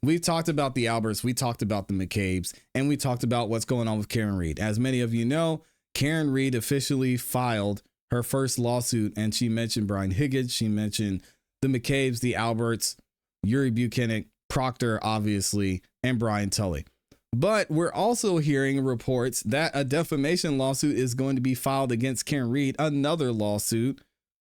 We've talked about the Alberts, we talked about the McCabe's, and we talked about what's going on with Karen Reed. As many of you know, Karen Reed officially filed her first lawsuit, and she mentioned Brian Higgins, she mentioned the McCabe's, the Alberts, Yuri Buchanan, Proctor, obviously, and Brian Tully. But we're also hearing reports that a defamation lawsuit is going to be filed against Karen Reed, another lawsuit,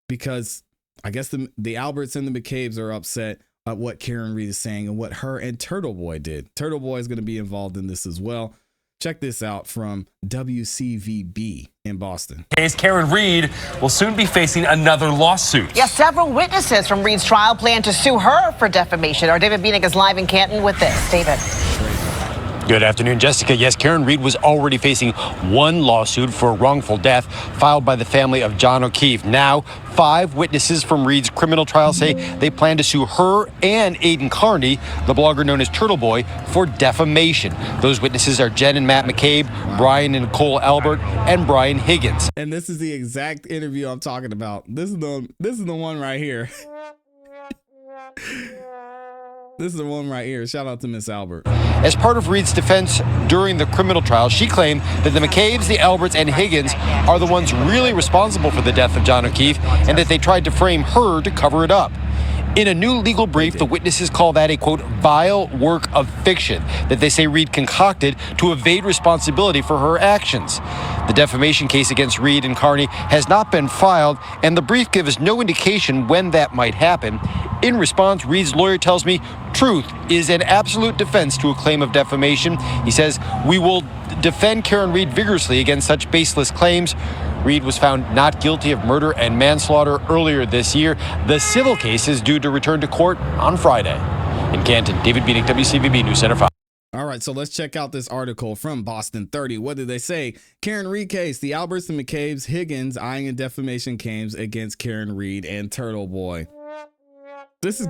because I guess the Alberts and the McCabe's are upset at what Karen Reed is saying and what her and Turtle Boy did. Turtle Boy is going to be involved in this as well. Check this out from WCVB in Boston. Karen Reed will soon be facing another lawsuit. Yes, several witnesses from Reed's trial plan to sue her for defamation. Our David Beanick is live in Canton with this. David. Good afternoon, Jessica. Yes, Karen Reed was already facing one lawsuit for wrongful death filed by the family of John O'Keefe. Now, 5 witnesses from Reed's criminal trial say they plan to sue her and Aiden Carney, the blogger known as Turtle Boy, for defamation. Those witnesses are Jen and Matt McCabe, Brian and Nicole Albert, and Brian Higgins. And this is the exact interview I'm talking about. This is the one right here. This is the one right here. Shout out to Miss Albert. As part of Reed's defense during the criminal trial, she claimed that the McCabe's, the Alberts, and Higgins are the ones really responsible for the death of John O'Keefe and that they tried to frame her to cover it up. In a new legal brief, the witnesses call that a, quote, vile work of fiction that they say Reed concocted to evade responsibility for her actions. The defamation case against Reed and Carney has not been filed, and the brief gives no indication when that might happen. In response, Reed's lawyer tells me truth is an absolute defense to a claim of defamation. He says, we will defend Karen Reed vigorously against such baseless claims. Reed was found not guilty of murder and manslaughter earlier this year. The civil case is due to return to court on Friday. In Canton, David Beanick, WCVB News Center 5. All right, so let's check out this article from Boston 30. What did they say? Karen Reed case, the Alberts and McCabe's, Higgins eyeing a defamation claims against Karen Reed and Turtle Boy. This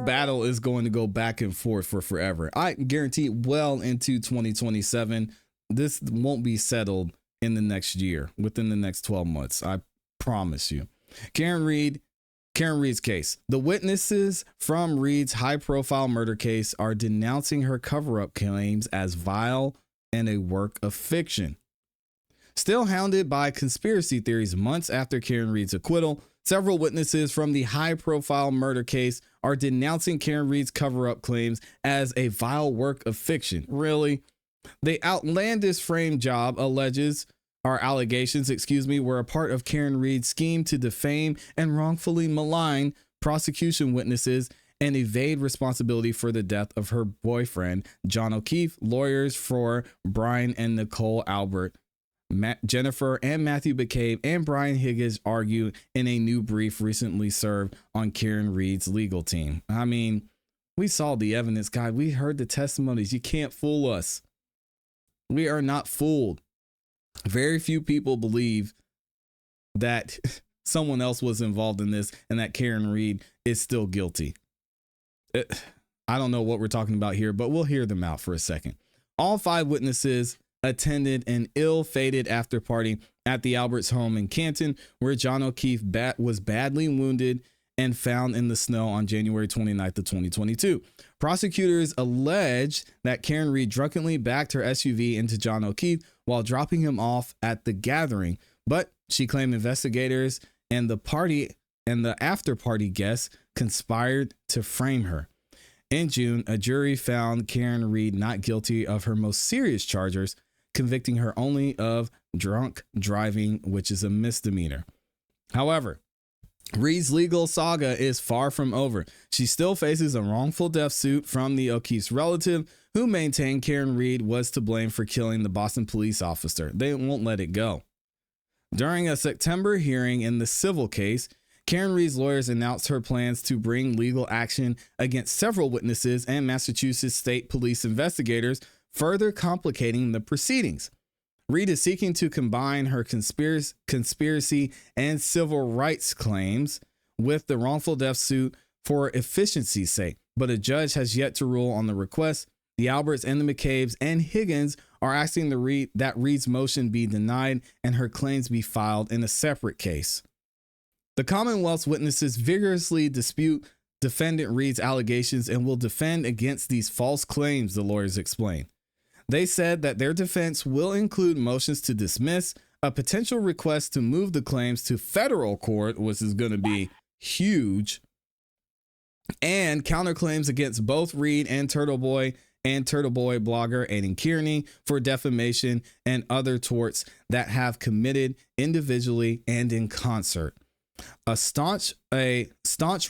battle is going to go back and forth for forever. I guarantee well into 2027, this won't be settled in the next year, within the next 12 months. I promise you. Karen Reed's case. The witnesses from Reed's high-profile murder case are denouncing her cover-up claims as vile and a work of fiction. Still hounded by conspiracy theories months after Karen Reed's acquittal, several witnesses from the high-profile murder case are denouncing Karen Reed's cover-up claims as a vile work of fiction. Really? The outlandish frame job allegations, were a part of Karen Reed's scheme to defame and wrongfully malign prosecution witnesses and evade responsibility for the death of her boyfriend, John O'Keefe. Lawyers for Brian and Nicole Albert, Jennifer and Matthew McCabe, and Brian Higgins argue in a new brief recently served on Karen Reed's legal team. I mean, we saw the evidence, guy. We heard the testimonies. You can't fool us. We are not fooled. Very few people believe that someone else was involved in this and that Karen Reed is still guilty. I don't know what we're talking about here, but we'll hear them out for a second. All 5 witnesses attended an ill-fated after party at the Alberts home in Canton, where John O'Keefe was badly wounded and found in the snow on January 29th of 2022. Prosecutors allege that Karen Reed drunkenly backed her SUV into John O'Keefe while dropping him off at the gathering, but she claimed investigators and the after party guests conspired to frame her. In June, a jury found Karen Reed not guilty of her most serious charges, convicting her only of drunk driving, which is a misdemeanor. However, Reed's legal saga is far from over. She still faces a wrongful death suit from the O'Keefe's relative, who maintained Karen Reed was to blame for killing the Boston police officer. They won't let it go. During a September hearing in the civil case, Karen Reed's lawyers announced her plans to bring legal action against several witnesses and Massachusetts State Police investigators, further complicating the proceedings. Reed is seeking to combine her conspiracy and civil rights claims with the wrongful death suit for efficiency's sake, but a judge has yet to rule on the request. The Alberts and the McCabe's and Higgins are asking that Reed's motion be denied and her claims be filed in a separate case. The Commonwealth's witnesses vigorously dispute defendant Reed's allegations and will defend against these false claims, the lawyers explained. They said that their defense will include motions to dismiss, a potential request to move the claims to federal court, which is going to be huge, and counterclaims against both Reed and Turtle Boy blogger Aidan Kearney for defamation and other torts that have committed individually and in concert. A staunch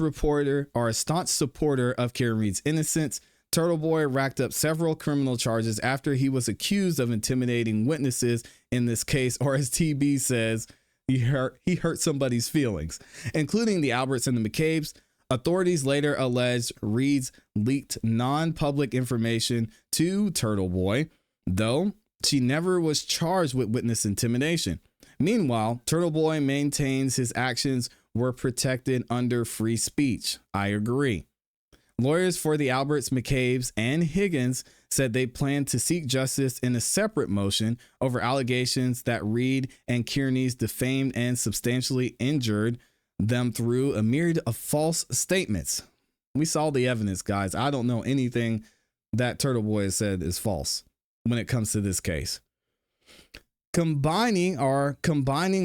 reporter or a staunch supporter of Karen Reed's innocence, Turtle Boy racked up several criminal charges after he was accused of intimidating witnesses in this case, or as TB says, he hurt somebody's feelings, including the Alberts and the McCabe's. Authorities later alleged Reed's leaked non-public information to Turtle Boy, though she never was charged with witness intimidation. Meanwhile, Turtle Boy maintains his actions were protected under free speech. I agree. Lawyers for the Alberts, McCabe's, and Higgins said they plan to seek justice in a separate motion over allegations that Reed and Kearney's defamed and substantially injured them through a myriad of false statements. We saw the evidence, guys. I don't know anything that Turtle Boy has said is false when it comes to this case. Combining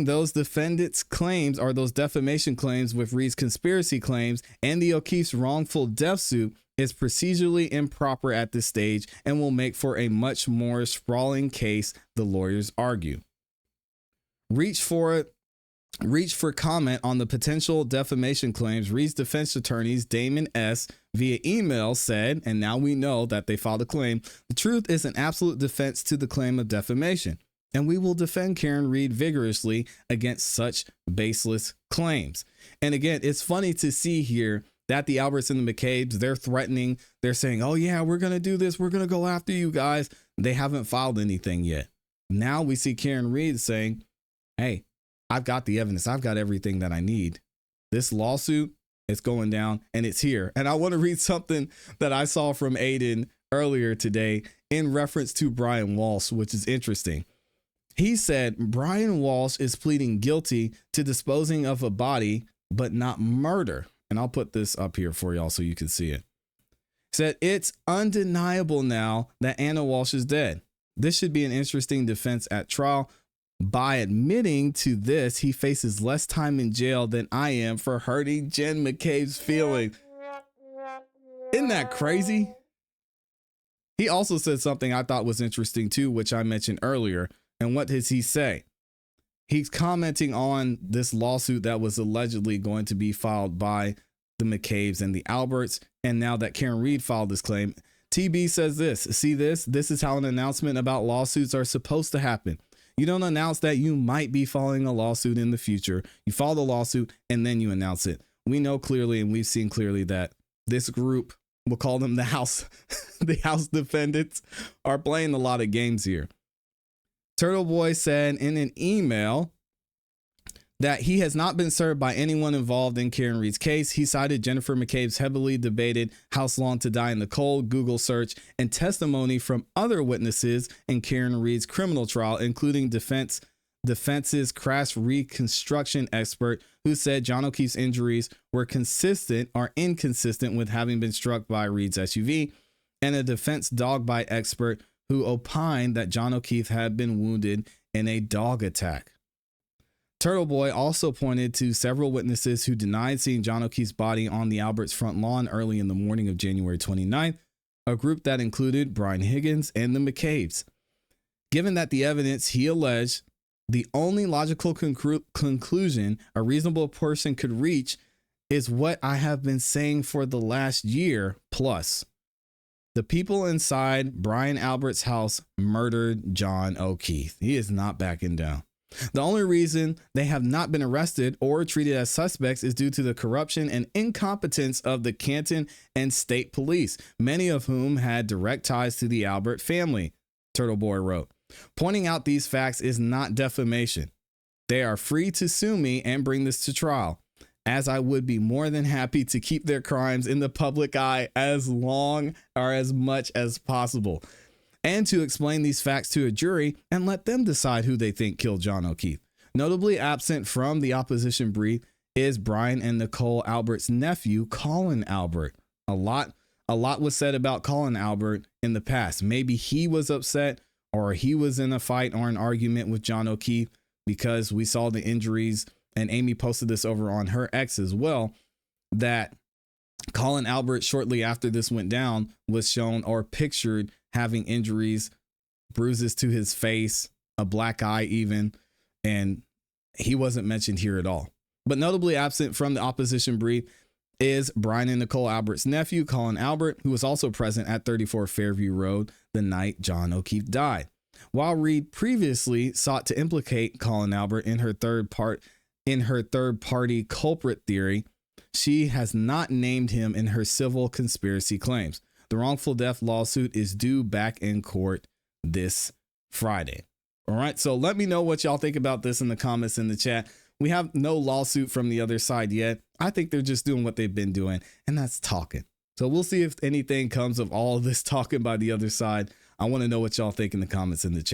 those defendants' claims or those defamation claims with Reed's conspiracy claims and the O'Keefe's wrongful death suit is procedurally improper at this stage and will make for a much more sprawling case, the lawyers argue. Reach for comment on the potential defamation claims. Reed's defense attorneys, Damon S., via email said, and now we know that they filed a claim, the truth is an absolute defense to the claim of defamation, and we will defend Karen Reed vigorously against such baseless claims. And again, it's funny to see here that the Alberts and the McCabe's, they're threatening, they're saying, oh yeah, we're going to do this, we're going to go after you guys. They haven't filed anything yet. Now we see Karen Reed saying, hey, I've got the evidence. I've got everything that I need. This lawsuit, it's going down and it's here. And I want to read something that I saw from Aidan earlier today in reference to Brian Walsh, which is interesting. He said Brian Walsh is pleading guilty to disposing of a body, but not murder. And I'll put this up here for y'all so you can see it. He said it's undeniable now that Anna Walsh is dead. This should be an interesting defense at trial. By admitting to this, he faces less time in jail than I am for hurting Jen McCabe's feelings. Isn't that crazy? He also said something I thought was interesting too, which I mentioned earlier. And what does he say? He's commenting on this lawsuit that was allegedly going to be filed by the McCabe's and the Alberts. And now that Karen Reed filed this claim, TB says this, see this? This is how an announcement about lawsuits are supposed to happen. You don't announce that you might be filing a lawsuit in the future. You file the lawsuit and then you announce it. We know clearly and we've seen clearly that this group, we'll call them the House, the House defendants, are playing a lot of games here. Turtle Boy said in an email that he has not been served by anyone involved in Karen Reed's case. He cited Jennifer McCabe's heavily debated How Long to Die in the Cold Google search and testimony from other witnesses in Karen Reed's criminal trial, including defense's crash reconstruction expert who said John O'Keefe's injuries were inconsistent with having been struck by Reed's SUV, and a defense dog bite expert who opined that John O'Keefe had been wounded in a dog attack. Turtle Boy also pointed to several witnesses who denied seeing John O'Keefe's body on the Alberts front lawn early in the morning of January 29th, a group that included Brian Higgins and the McCabe's. Given that the evidence, he alleged, the only logical conclusion a reasonable person could reach is what I have been saying for the last year plus. The people inside Brian Albert's house murdered John O'Keefe. He is not backing down. The only reason they have not been arrested or treated as suspects is due to the corruption and incompetence of the Canton and state police, many of whom had direct ties to the Albert family, Turtle Boy wrote. Pointing out these facts is not defamation. They are free to sue me and bring this to trial, as I would be more than happy to keep their crimes in the public eye as long or as much as possible, and to explain these facts to a jury and let them decide who they think killed John O'Keefe. Notably absent from the opposition brief is Brian and Nicole Albert's nephew, Colin Albert. A lot was said about Colin Albert in the past. Maybe he was upset, or he was in a fight or an argument with John O'Keefe, because we saw the injuries, and Amy posted this over on her X as well, that Colin Albert, shortly after this went down, was shown or pictured having injuries, bruises to his face, a black eye even, and he wasn't mentioned here at all. But notably absent from the opposition brief is Brian and Nicole Albert's nephew, Colin Albert, who was also present at 34 Fairview Road the night John O'Keefe died. While Reed previously sought to implicate Colin Albert in her third-party culprit theory, she has not named him in her civil conspiracy claims. The wrongful death lawsuit is due back in court this Friday. All right, so let me know what y'all think about this in the comments in the chat. We have no lawsuit from the other side yet. I think they're just doing what they've been doing, and that's talking. So we'll see if anything comes of all of this talking by the other side. I want to know what y'all think in the comments in the chat.